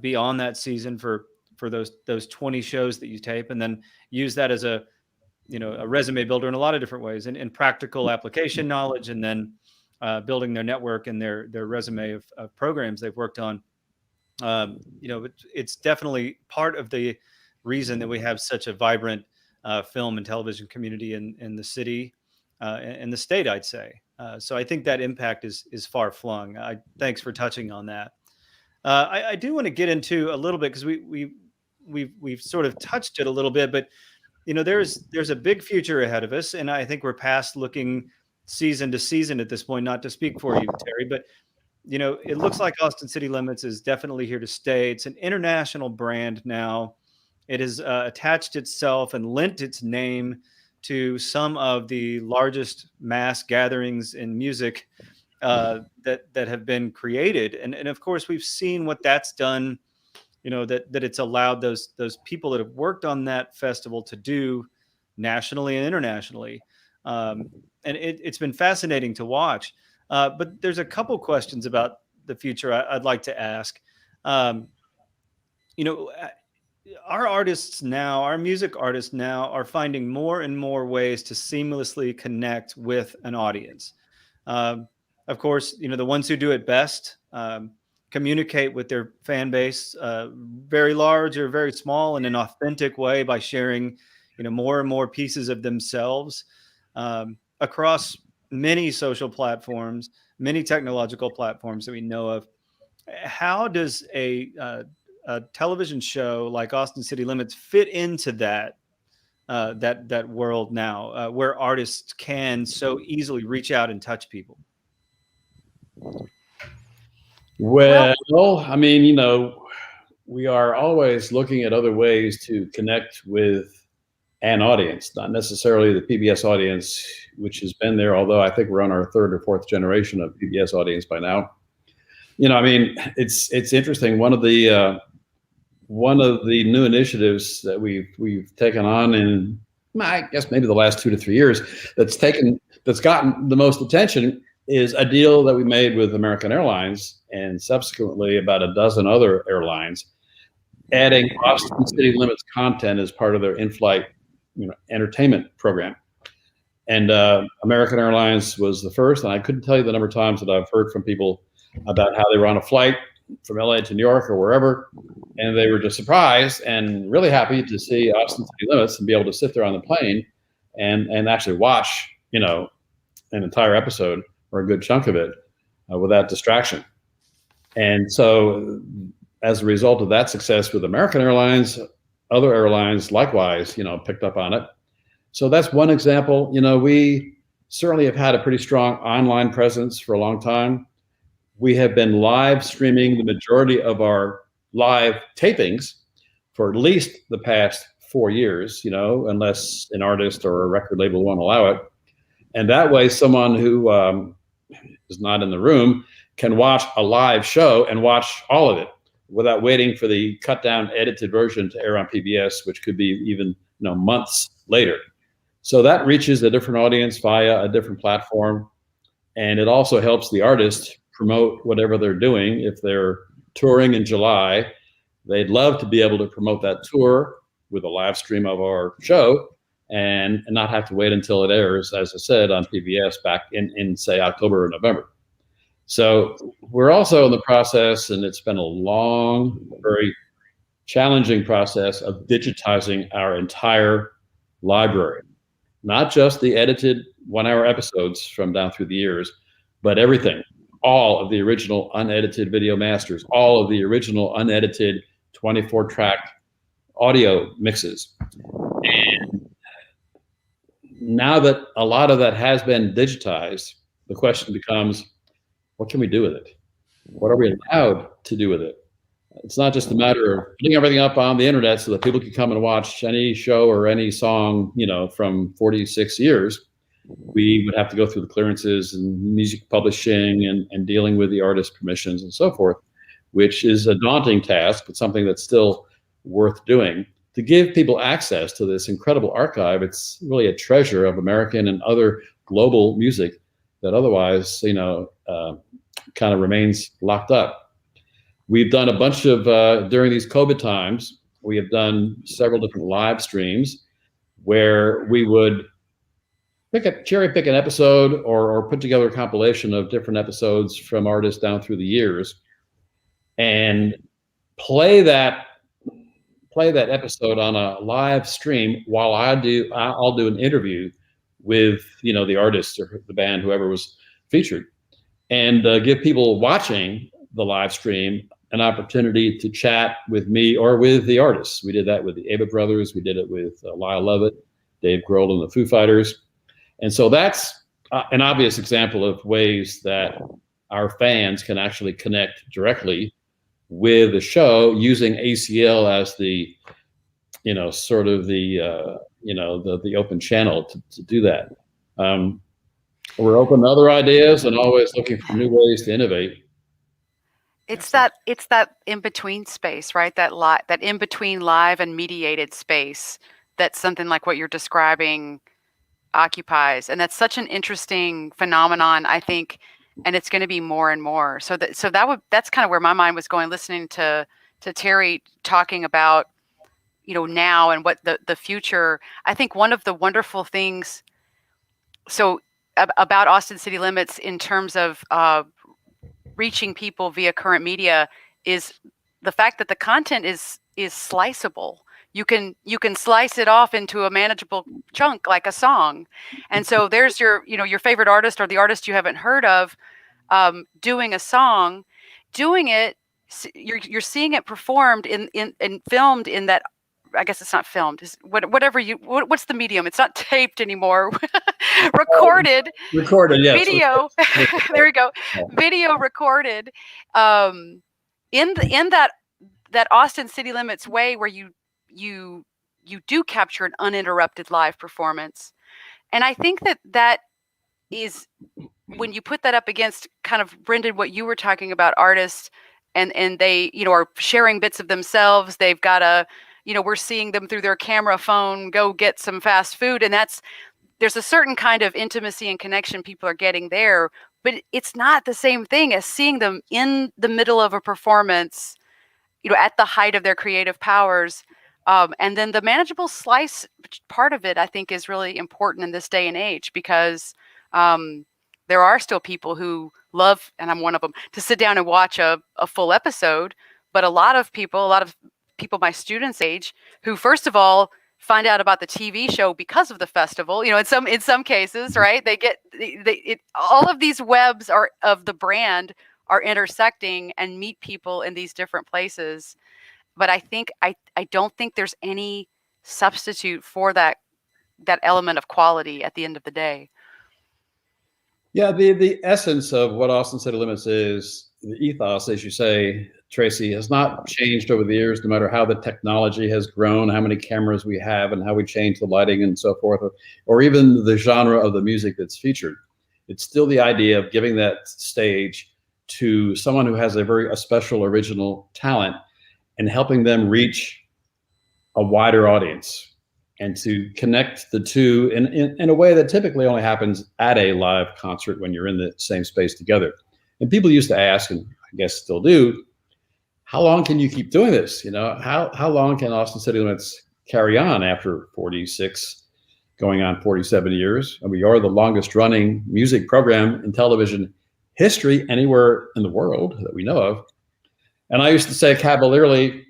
be on that season for those 20 shows that you tape, and then use that as a resume builder in a lot of different ways, and practical application knowledge, and then building their network and their resume of programs they've worked on. It's definitely part of the reason that we have such a vibrant film and television community in the city and the state, I'd say. So I think that impact is far flung. Thanks for touching on that. I do want to get into a little bit, because we've sort of touched it a little bit, but there's a big future ahead of us, and I think we're past looking season to season at this point. Not to speak for you, Terry, but it looks like Austin City Limits is definitely here to stay. It's an international brand now. It has attached itself and lent its name to some of the largest mass gatherings in music that have been created, and of course we've seen what that's done. That it's allowed those people that have worked on that festival to do nationally and internationally. And it's been fascinating to watch. But there's a couple questions about the future I'd like to ask. Our artists now, our music artists now, are finding more and more ways to seamlessly connect with an audience. Of course, the ones who do it best communicate with their fan base, very large or very small, in an authentic way, by sharing, more and more pieces of themselves across many social platforms, many technological platforms that we know of. How does a television show like Austin City Limits fit into that world now, where artists can so easily reach out and touch people? Well, I mean, we are always looking at other ways to connect with an audience, not necessarily the PBS audience, which has been there, although I think we're on our third or fourth generation of PBS audience by now. I mean, it's interesting. One of the new initiatives that we've taken on in, I guess, maybe the last 2 to 3 years, that's gotten the most attention, is a deal that we made with American Airlines, and subsequently about a dozen other airlines, adding Austin City Limits content as part of their in-flight entertainment program. And American Airlines was the first, and I couldn't tell you the number of times that I've heard from people about how they were on a flight from LA to New York or wherever, and they were just surprised and really happy to see Austin City Limits and be able to sit there on the plane and actually watch, an entire episode or a good chunk of it without distraction. And so as a result of that success with American Airlines, other airlines likewise, picked up on it. So that's one example. We certainly have had a pretty strong online presence for a long time. We have been live streaming the majority of our live tapings for at least the past 4 years, unless an artist or a record label won't allow it. And that way, someone who is not in the room can watch a live show and watch all of it without waiting for the cut down edited version to air on PBS, which could be even months later. So that reaches a different audience via a different platform. And it also helps the artist promote whatever they're doing. If they're touring in July, they'd love to be able to promote that tour with a live stream of our show and not have to wait until it airs, as I said, on PBS back in say, October or November. So we're also in the process, and it's been a long, very challenging process of digitizing our entire library, not just the edited 1-hour episodes from down through the years, but everything, all of the original unedited video masters, all of the original unedited 24-track audio mixes. And now that a lot of that has been digitized, the question becomes, what can we do with it? What are we allowed to do with it? It's not just a matter of putting everything up on the internet so that people can come and watch any show or any song, from 46 years. We would have to go through the clearances and music publishing and dealing with the artist permissions and so forth, which is a daunting task, but something that's still worth doing. To give people access to this incredible archive, it's really a treasure of American and other global music that otherwise, kind of remains locked up. We've done a bunch of, during these COVID times, we have done several different live streams where we would cherry pick an episode or put together a compilation of different episodes from artists down through the years and play that episode on a live stream while I'll do an interview with, the artist or the band, whoever was featured, and give people watching the live stream an opportunity to chat with me or with the artists. We did that with the Avett Brothers. We did it with Lyle Lovett, Dave Grohl, and the Foo Fighters. And so that's an obvious example of ways that our fans can actually connect directly with the show using ACL as the, sort of the open channel to do that. We're open to other ideas and always looking for new ways to innovate. It's that in between space, right? That in between live and mediated space that something like what you're describing occupies, and that's such an interesting phenomenon, I think, and it's going to be more and more. That's kind of where my mind was going, listening to Terry talking about now and what the future. I think one of the wonderful things about Austin City Limits in terms of reaching people via current media is the fact that the content is sliceable. You can slice it off into a manageable chunk like a song. And so there's your favorite artist or the artist you haven't heard of doing a song, doing it. You're seeing it performed in filmed in that. I guess it's not filmed. What's the medium? It's not taped anymore. Recorded, yes. Video. There we go. Video recorded. In that Austin City Limits way, where you do capture an uninterrupted live performance, and I think that is when you put that up against kind of, Brendan, what you were talking about, artists and they are sharing bits of themselves. They've got we're seeing them through their camera phone go get some fast food, and there's a certain kind of intimacy and connection people are getting there, but it's not the same thing as seeing them in the middle of a performance, at the height of their creative powers. And then the manageable slice part of it, I think, is really important in this day and age, because there are still people who love, and I'm one of them, to sit down and watch a full episode. But a lot of people my students' age, who first of all find out about the TV show because of the festival. In some cases, right? They get all of these webs of the brand are intersecting and meet people in these different places. But I don't think there's any substitute for that element of quality at the end of the day. Yeah, the essence of what Austin City Limits is, the ethos, as you say, Tracy, has not changed over the years, no matter how the technology has grown, how many cameras we have, and how we change the lighting and so forth, or even the genre of the music that's featured. It's still the idea of giving that stage to someone who has a special original talent and helping them reach a wider audience, and to connect the two in a way that typically only happens at a live concert when you're in the same space together. And people used to ask, and I guess still do, how long can you keep doing this? How long can Austin City Limits carry on after 46, going on 47 years? And we are the longest running music program in television history anywhere in the world that we know of. And I used to say cavalierly,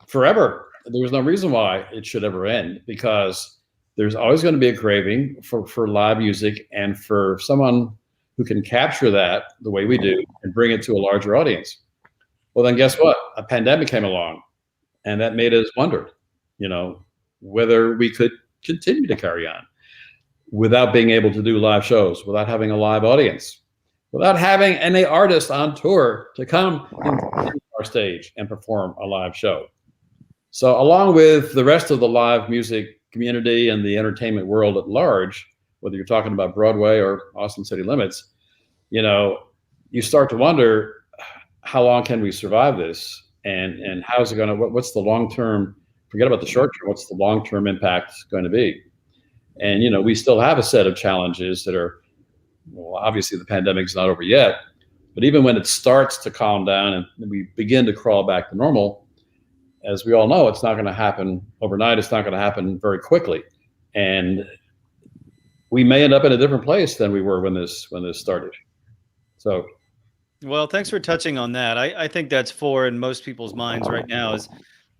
forever. There was no reason why it should ever end, because there's always going to be a craving for live music and for someone who can capture that the way we do and bring it to a larger audience. Well, then guess what? A pandemic came along, and that made us wonder, whether we could continue to carry on without being able to do live shows, without having a live audience, without having any artist on tour to come to our stage and perform a live show. So along with the rest of the live music community and the entertainment world at large, whether you're talking about Broadway or Austin City Limits, you start to wonder, how long can we survive this? And how's it going to, what's the long-term, forget about the short term, what's the long-term impact going to be? And, we still have a set of challenges that are, well, obviously the pandemic's not over yet, but even when it starts to calm down and we begin to crawl back to normal, as we all know, it's not going to happen overnight. It's not going to happen very quickly. And we may end up in a different place than we were when this started. So, well, thanks for touching on that. I think that's in most people's minds right now is,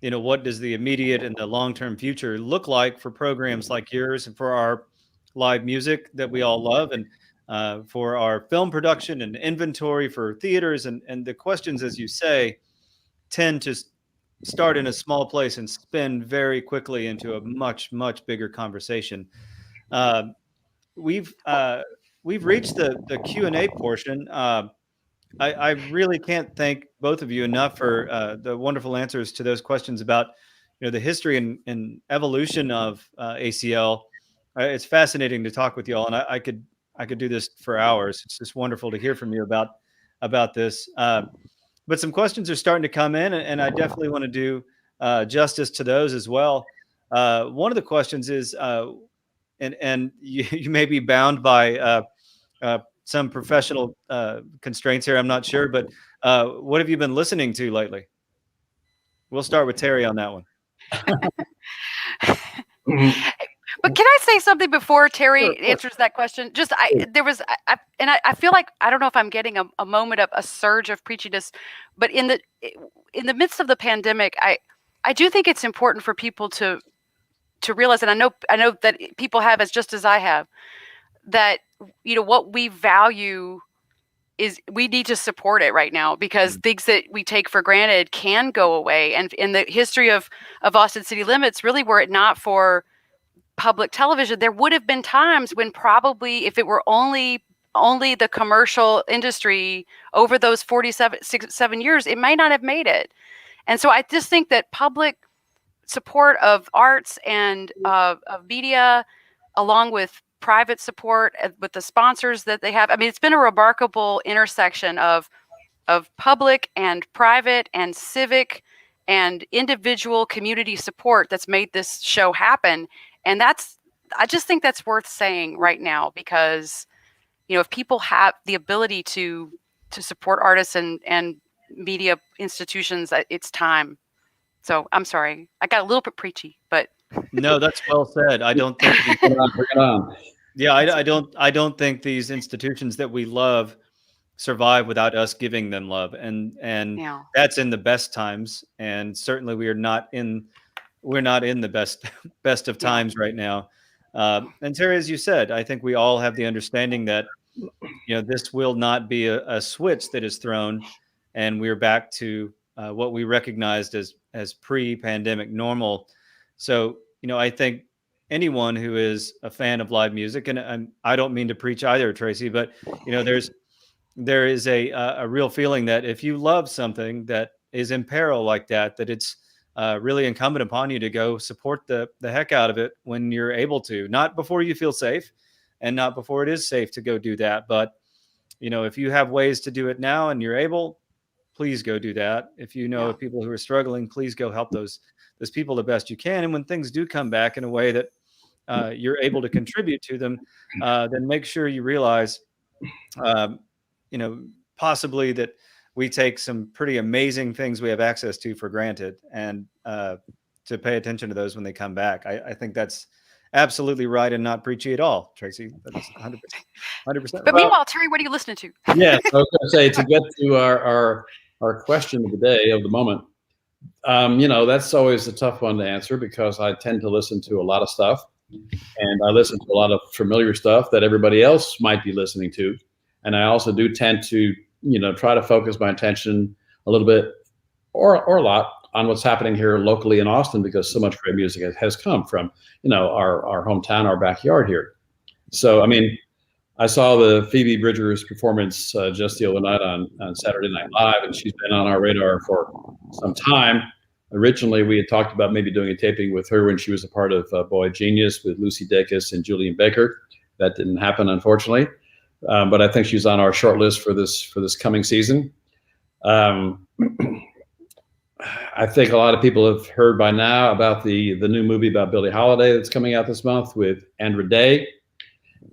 what does the immediate and the long-term future look like for programs like yours and for our live music that we all love, and for our film production and inventory for theaters, and the questions, as you say, tend to start in a small place and spin very quickly into a much, much bigger conversation. We've reached the Q&A portion. I really can't thank both of you enough for the wonderful answers to those questions about the history and evolution of ACL. It's fascinating to talk with you all, and I could do this for hours. It's just wonderful to hear from you about this. But some questions are starting to come in, and I definitely want to do justice to those as well. One of the questions is, and you may be bound by some professional constraints here, I'm not sure, but what have you been listening to lately? We'll start with Terry on that one. But can I say something before Terry answers that question? I feel like, I don't know if I'm getting a moment of a surge of preachiness, but in the midst of the pandemic, I do think it's important for people to realize, and I know that people have, as just as I have, that what we value is, we need to support it right now, because things that we take for granted can go away. And in the history of Austin City Limits, really, were it not for public television, there would have been times when probably, if it were only the commercial industry over those 47 years, it might not have made it. And so I just think that public support of arts and of media, along with private support with the sponsors that they have, I mean, it's been a remarkable intersection of public and private and civic and individual community support that's made this show happen. And I just think that's worth saying right now, because, if people have the ability to support artists and media institutions, it's time. So I'm sorry, I got a little bit preachy, but no, that's well said. I don't think bring it on. Yeah, I don't think these institutions that we love survive without us giving them love, and yeah. That's in the best times, and certainly we are not in we're not in the best of times right now. And Terry, as you said, I think we all have the understanding that this will not be a switch that is thrown, and we're back to what we recognized as pre-pandemic normal. So I think anyone who is a fan of live music, and I don't mean to preach either, Tracy, but there is a real feeling that if you love something that is in peril like that it's really incumbent upon you to go support the heck out of it when you're able to, not before you feel safe and not before it is safe to go do that. But, if you have ways to do it now and you're able, please go do that. If of people who are struggling, please go help those people the best you can. And when things do come back in a way that you're able to contribute to them, then make sure you realize, possibly that we take some pretty amazing things we have access to for granted, and to pay attention to those when they come back. I think that's absolutely right and not preachy at all, Tracy. That's 100%. But meanwhile, Terry, what are you listening to? Yeah, I was going to say, to get to our question of the day, of the moment, that's always a tough one to answer, because I tend to listen to a lot of stuff, and I listen to a lot of familiar stuff that everybody else might be listening to. And I also do tend to, try to focus my attention a little bit or a lot on what's happening here locally in Austin, because so much great music has come from, our hometown, our backyard here. So, I saw the Phoebe Bridgers performance just the other night on Saturday Night Live, and she's been on our radar for some time. Originally, we had talked about maybe doing a taping with her when she was a part of Boy Genius with Lucy Dacus and Julian Baker. That didn't happen, unfortunately. But I think she's on our short list for this coming season. I think a lot of people have heard by now about the new movie about Billie Holiday that's coming out this month with Andra Day,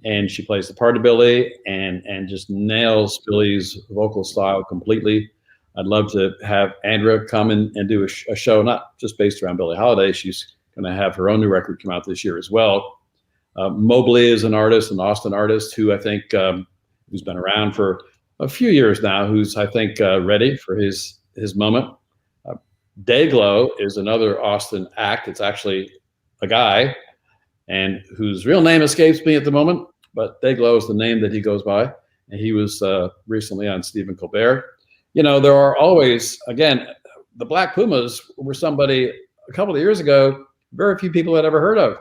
and she plays the part of Billie and just nails Billie's vocal style completely. I'd love to have Andra come and do a show not just based around Billie Holiday. She's going to have her own new record come out this year as well. Mobley is an artist, an Austin artist who I think who's been around for a few years now, who's I think ready for his moment. Dayglow is another Austin act. It's actually a guy, and whose real name escapes me at the moment, but Dayglow is the name that he goes by, and he was recently on Stephen Colbert. There are always, again, the Black Pumas were somebody a couple of years ago very few people had ever heard of.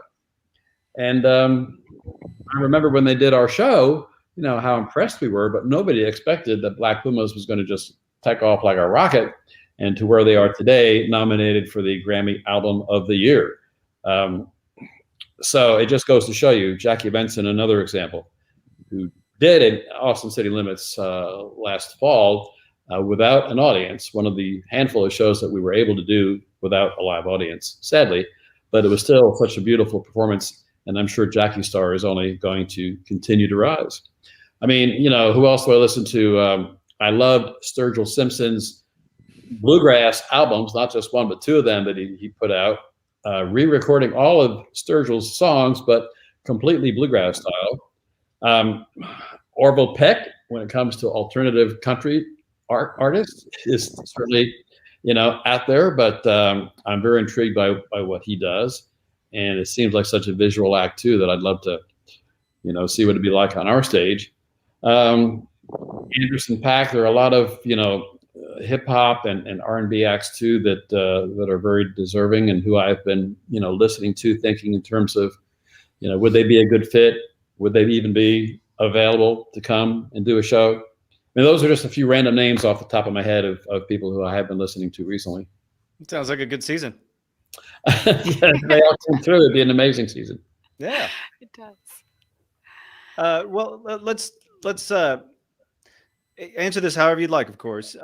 And I remember when they did our show, how impressed we were, but nobody expected that Black Pumas was going to just take off like a rocket, and to where they are today, nominated for the Grammy Album of the Year. So it just goes to show you, Jackie Benson, another example, who did in Austin City Limits last fall without an audience, one of the handful of shows that we were able to do without a live audience, sadly, but it was still such a beautiful performance. And I'm sure Jackie's star is only going to continue to rise. Who else do I listen to? I loved Sturgill Simpson's bluegrass albums, not just one, but two of them that he put out, re-recording all of Sturgill's songs, but completely bluegrass style. Orville Peck, when it comes to alternative country artists, is certainly, out there, but I'm very intrigued by what he does. And it seems like such a visual act too, that I'd love to, see what it'd be like on our stage. Anderson .Paak, there are a lot of, hip hop and R&B acts too that are very deserving, and who I've been, listening to, thinking in terms of, would they be a good fit? Would they even be available to come and do a show? Those are just a few random names off the top of my head of people who I have been listening to recently. It sounds like a good season. Yeah, they all come through. It'd be an amazing season. Yeah, it does. Well, let's answer this however you'd like, of course.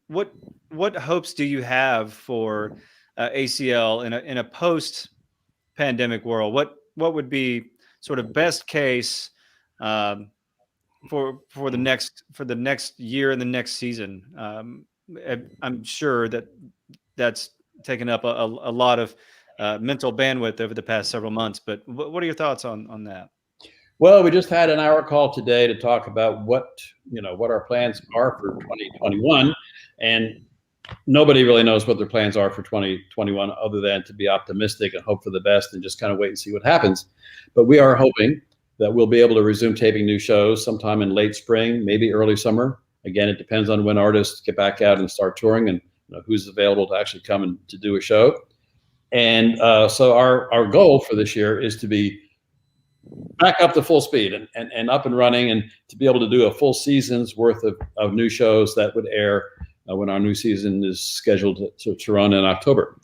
What hopes do you have for ACL in a post-pandemic world? What would be sort of best case for the next year and the next season? I'm sure that's taken up a lot of mental bandwidth over the past several months, but what are your thoughts on that? Well, we just had an hour call today to talk about what our plans are for 2021. And nobody really knows what their plans are for 2021 other than to be optimistic and hope for the best and just kind of wait and see what happens. But we are hoping that we'll be able to resume taping new shows sometime in late spring, maybe early summer. Again, it depends on when artists get back out and start touring and who's available to actually come and to do a show. And so our goal for this year is to be back up to full speed and up and running, and to be able to do a full season's worth of new shows that would air when our new season is scheduled to run in October.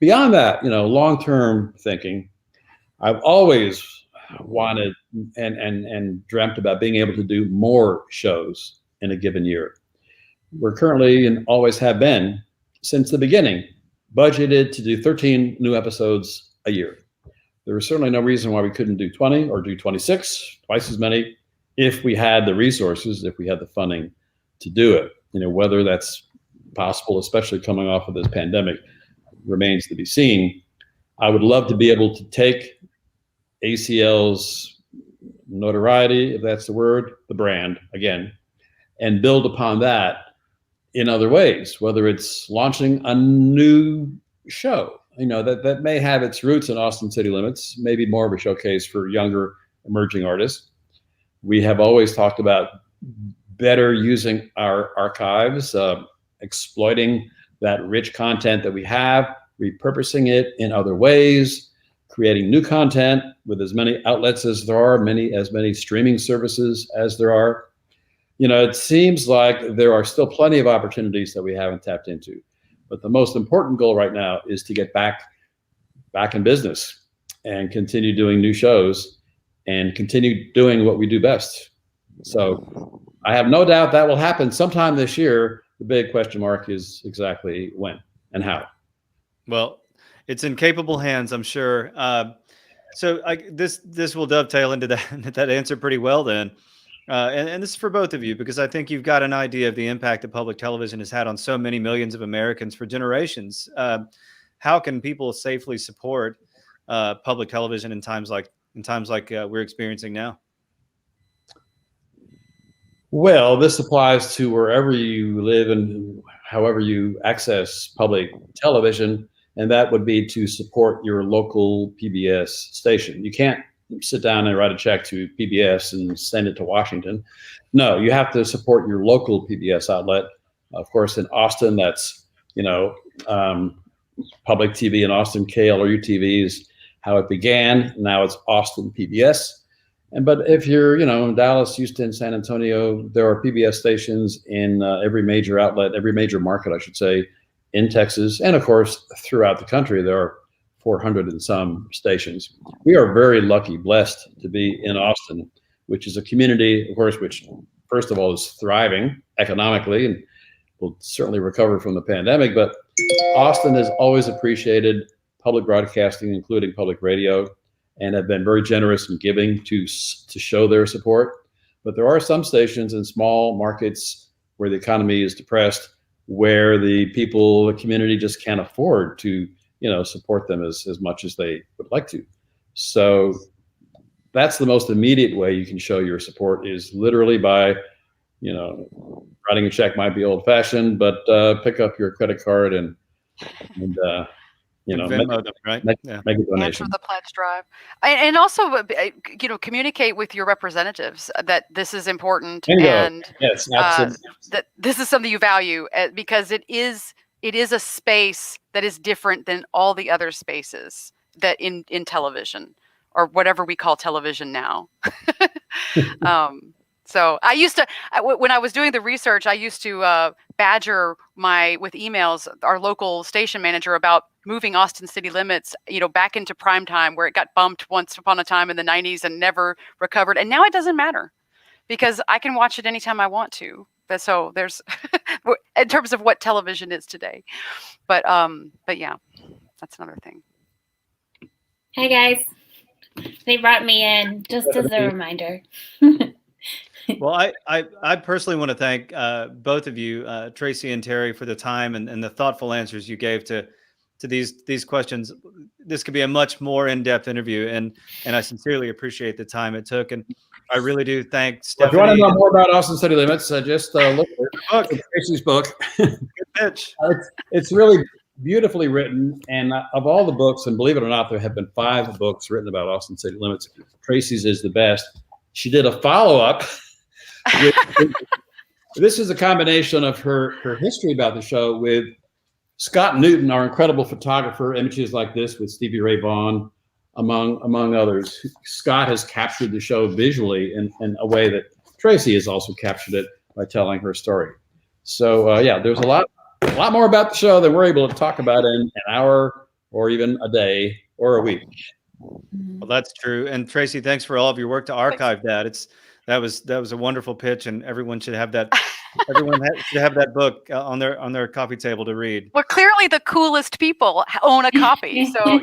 Beyond that, long-term thinking, I've always wanted and dreamt about being able to do more shows in a given year. We're currently, and always have been since the beginning, budgeted to do 13 new episodes a year. There was certainly no reason why we couldn't do 20 or do 26, twice as many, if we had the resources, if we had the funding to do it. Whether that's possible, especially coming off of this pandemic, remains to be seen. I would love to be able to take ACL's notoriety, if that's the word, the brand, again, and build upon that in other ways, whether it's launching a new show, that may have its roots in Austin City Limits, maybe more of a showcase for younger emerging artists. We have always talked about better using our archives, exploiting that rich content that we have, repurposing it in other ways, creating new content with as many outlets as there are, as many streaming services as there are. It seems like there are still plenty of opportunities that we haven't tapped into. But the most important goal right now is to get back in business and continue doing new shows and continue doing what we do best. So I have no doubt that will happen sometime this year. The big question mark is exactly when and how. Well, it's in capable hands, I'm sure. So this will dovetail into that answer pretty well then. And this is for both of you, because I think you've got an idea of the impact that public television has had on so many millions of Americans for generations. How can people safely support public television in times like we're experiencing now? Well, this applies to wherever you live and however you access public television, and that would be to support your local PBS station. You can't sit down and write a check to PBS and send it to Washington. No, you have to support your local PBS outlet. Of course, in Austin, that's, public TV in Austin, KLRU TV is how it began. Now it's Austin PBS. But if you're, in Dallas, Houston, San Antonio, there are PBS stations in every major outlet, every major market, I should say, in Texas. And of course, throughout the country, there are 400 and some stations. We are very lucky, blessed to be in Austin, which is a community, of course, which first of all is thriving economically and will certainly recover from the pandemic. But Austin has always appreciated public broadcasting, including public radio, and have been very generous in giving to show their support. But there are some stations in small markets where the economy is depressed, where the people, the community just can't afford to support them as much as they would like to. So that's the most immediate way you can show your support, is literally by, writing a check. Might be old fashioned, but pick up your credit card and Venmo them, right? Make a donation. Answer the pledge drive, and also communicate with your representatives that this is important. Bingo. And yes, absolutely. that this is something you value, because it is a space that is different than all the other spaces that in television, or whatever we call television now. So I used to, when I was doing the research, I used to badger with emails our local station manager about moving Austin City Limits, back into prime time, where it got bumped once upon a time in the 90s and never recovered. And now it doesn't matter, because I can watch it anytime I want to. So there's, in terms of what television is today, but yeah, that's another thing. Hi guys, they brought me in just as a reminder. Well, I personally want to thank both of you, Tracy and Terry, for the time and the thoughtful answers you gave to to these questions. This could be a much more in-depth interview, and I sincerely appreciate the time it took. And I really do thank Stephanie. If you want to know more about Austin City Limits, just look at Tracy's book. Good pitch. It's really beautifully written, and of all the books, and believe it or not, there have been 5 books written about Austin City Limits. Tracy's is the best. She did a follow-up. This is a combination of her history about the show with Scott Newton, our incredible photographer, images like this with Stevie Ray Vaughan, among others. Scott has captured the show visually in a way that Tracy has also captured it by telling her story. So yeah, there's a lot more about the show than we're able to talk about in an hour or even a day or a week. Well, that's true. And Tracy, thanks for all of your work to archive that. That was a wonderful pitch, and everyone should have that. Everyone should have that book on their coffee table to read. Well, clearly the coolest people own a copy. So.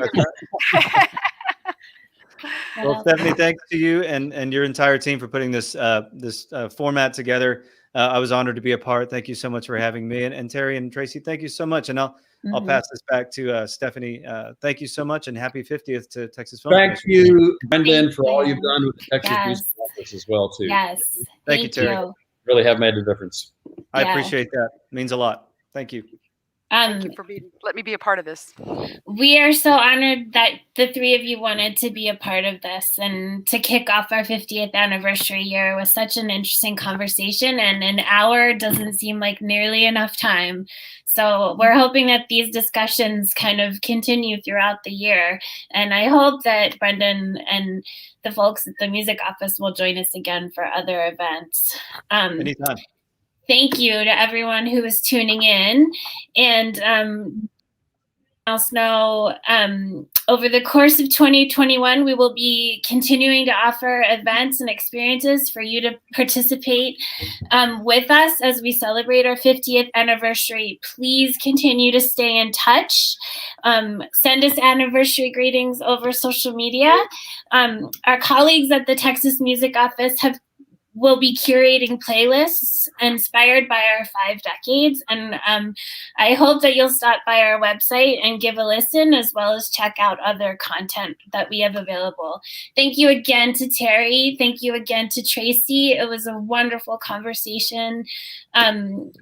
Well, Stephanie, thanks to you and your entire team for putting this format together. I was honored to be a part. Thank you so much for having me. And Terry and Tracy, thank you so much. And I'll pass this back to Stephanie. Thank you so much, and happy 50th to Texas Film Thank Commission. you, Brendan, for all you've done with the Texas Music Office as well, too. Yes. Thank you, Terry. Really have made a difference. I appreciate that. It means a lot. Thank you. Thank you for let me be a part of this. We are so honored that the 3 of you wanted to be a part of this and to kick off our 50th anniversary year with such an interesting conversation. And an hour doesn't seem like nearly enough time. So we're hoping that these discussions kind of continue throughout the year. And I hope that Brendan and the folks at the music office will join us again for other events. Anytime. Thank you to everyone who is tuning in. And else know, over the course of 2021, we will be continuing to offer events and experiences for you to participate with us as we celebrate our 50th anniversary. Please continue to stay in touch. Send us anniversary greetings over social media. Our colleagues at the Texas Music Office will be curating playlists inspired by our 5 decades. And I hope that you'll stop by our website and give a listen, as well as check out other content that we have available. Thank you again to Terry. Thank you again to Tracy. It was a wonderful conversation.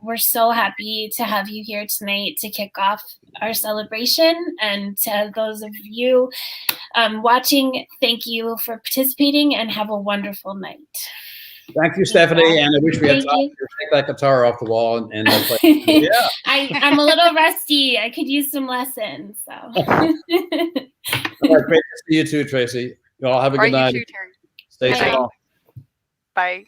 We're so happy to have you here tonight to kick off our celebration. And to those of you watching, thank you for participating, and have a wonderful night. Thank you, Stephanie, and I wish we had time to take that guitar off the wall and play. Yeah, I'm a little rusty. I could use some lessons. So. All right, great to see you too, Tracy. You all have a good night. You too, Terry. Stay safe. Bye.